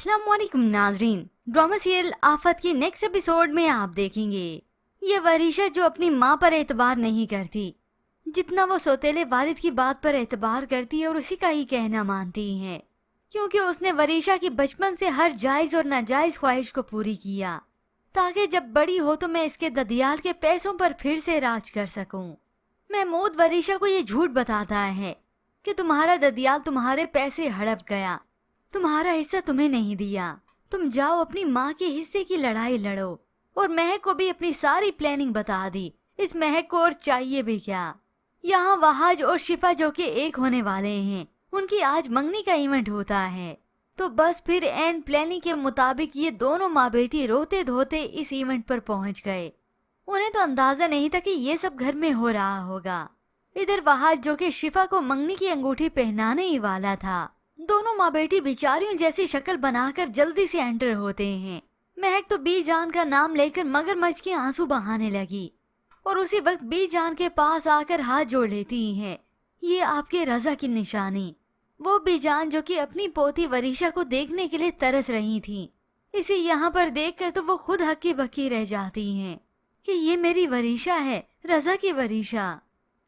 अस्सलाम वालेकुम नाजरीन। ड्रामा सीरियल आफत के नेक्स्ट एपिसोड में आप देखेंगे ये वरीशा जो अपनी माँ पर एतबार नहीं करती, जितना वो सौतेले वालिद की बात पर एतबार करती है और उसी का ही कहना मानती है, क्योंकि उसने वरीशा की बचपन से हर जायज और नाजायज ख्वाहिश को पूरी किया ताकि जब बड़ी हो तो मैं इसके ददियाल के पैसों पर फिर से राज कर सकूं। महमूद वरीशा को ये झूठ बताता है कि तुम्हारा ददियाल तुम्हारे पैसे हड़प गया, तुम्हारा हिस्सा तुम्हें नहीं दिया, तुम जाओ अपनी माँ के हिस्से की लड़ाई लड़ो। और महक को भी अपनी सारी प्लानिंग बता दी। इस महक को और चाहिए भी क्या। यहाँ वहाज और शिफा जो कि एक होने वाले हैं, उनकी आज मंगनी का इवेंट होता है। तो बस फिर एन प्लानिंग के मुताबिक ये दोनों माँ बेटी रोते धोते इस इवेंट पर पहुँच गए। उन्हें तो अंदाजा नहीं था कि ये सब घर में हो रहा होगा। इधर वहाज जो कि शिफा को मंगनी की अंगूठी पहनाने ही वाला था, दोनों माँ बेटी बिचारियों जैसी शक्ल बनाकर जल्दी से एंटर होते हैं। महक तो बी जान का नाम लेकर मगरमच्छ के आंसू बहाने लगी और उसी वक्त बी जान के पास आकर हाथ जोड़ लेती हैं। ये आपके रजा की निशानी। वो बी जान जो कि अपनी पोती वरीशा को देखने के लिए तरस रही थी, इसे यहाँ पर देखकर तो वो खुद हक्की बक्की रह जाती हैं कि ये मेरी वरीशा है, रजा की वरीशा।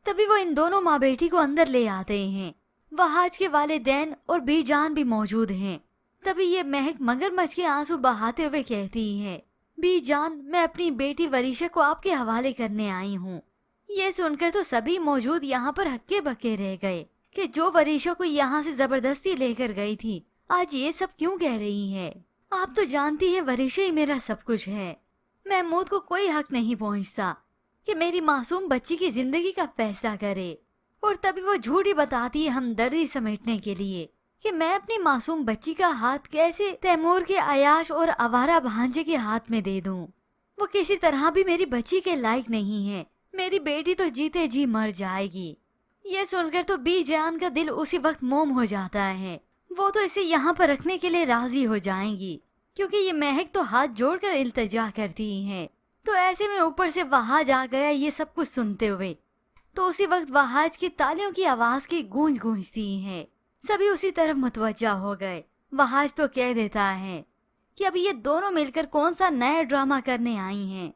तभी वो इन दोनों माँ बेटी को अंदर ले आते हैं। वहाज के वालिदैन और बी जान भी मौजूद हैं। तभी ये महक मगरमच्छ के आंसू बहाते हुए कहती है, बी जान मैं अपनी बेटी वरीशा को आपके हवाले करने आई हूँ। ये सुनकर तो सभी मौजूद यहाँ पर हक्के बक्के रह गए कि जो वरीशा को यहाँ से जबरदस्ती लेकर गई थी आज ये सब क्यों कह रही है। आप तो जानती हैं वरीशा ही मेरा सब कुछ है। महमूद को कोई हक नहीं पहुँचता कि मेरी मासूम बच्ची की जिंदगी का फैसला करे। और तभी वो झूठी बताती है हमदर्दी समेटने के लिए कि मैं अपनी मासूम बच्ची का हाथ कैसे तैमूर के अयाश और आवारा भांजे के हाथ में दे दूं। वो किसी तरह भी मेरी बच्ची के लायक नहीं है। मेरी बेटी तो जीते जी मर जाएगी। ये सुनकर तो बी जान का दिल उसी वक्त मोम हो जाता है। वो तो इसे यहाँ पर रखने के लिए राजी हो जाएंगी, क्योंकि ये महक तो हाथ जोड़कर इल्तिजा करती है। तो ऐसे में ऊपर से वहाज आ गया ये सब कुछ सुनते हुए। तो उसी वक्त वहाज की तालियों की आवाज की गूंज गूंजती है। सभी उसी तरफ मुतवज्जा हो गए। वहाज तो कह देता है कि अब ये दोनों मिलकर कौन सा नया ड्रामा करने आई हैं।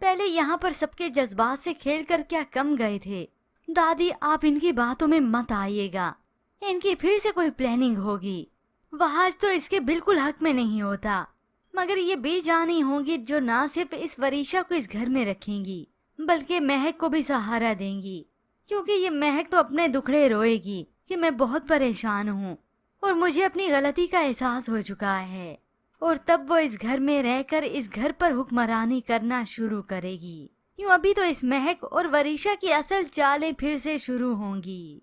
पहले यहाँ पर सबके जज्बात से खेलकर क्या कम गए थे। दादी आप इनकी बातों में मत आइएगा, इनकी फिर से कोई प्लानिंग होगी। वहाज तो इसके बिल्कुल हक में नहीं होता, मगर ये बेजानी होंगी जो ना सिर्फ इस वरीशा को इस घर में रखेंगी बल्कि महक को भी सहारा देंगी। क्योंकि ये महक तो अपने दुखड़े रोएगी कि मैं बहुत परेशान हूँ और मुझे अपनी गलती का एहसास हो चुका है। और तब वो इस घर में रहकर इस घर पर हुक्मरानी करना शुरू करेगी। यूं अभी तो इस महक और वरीशा की असल चालें फिर से शुरू होंगी।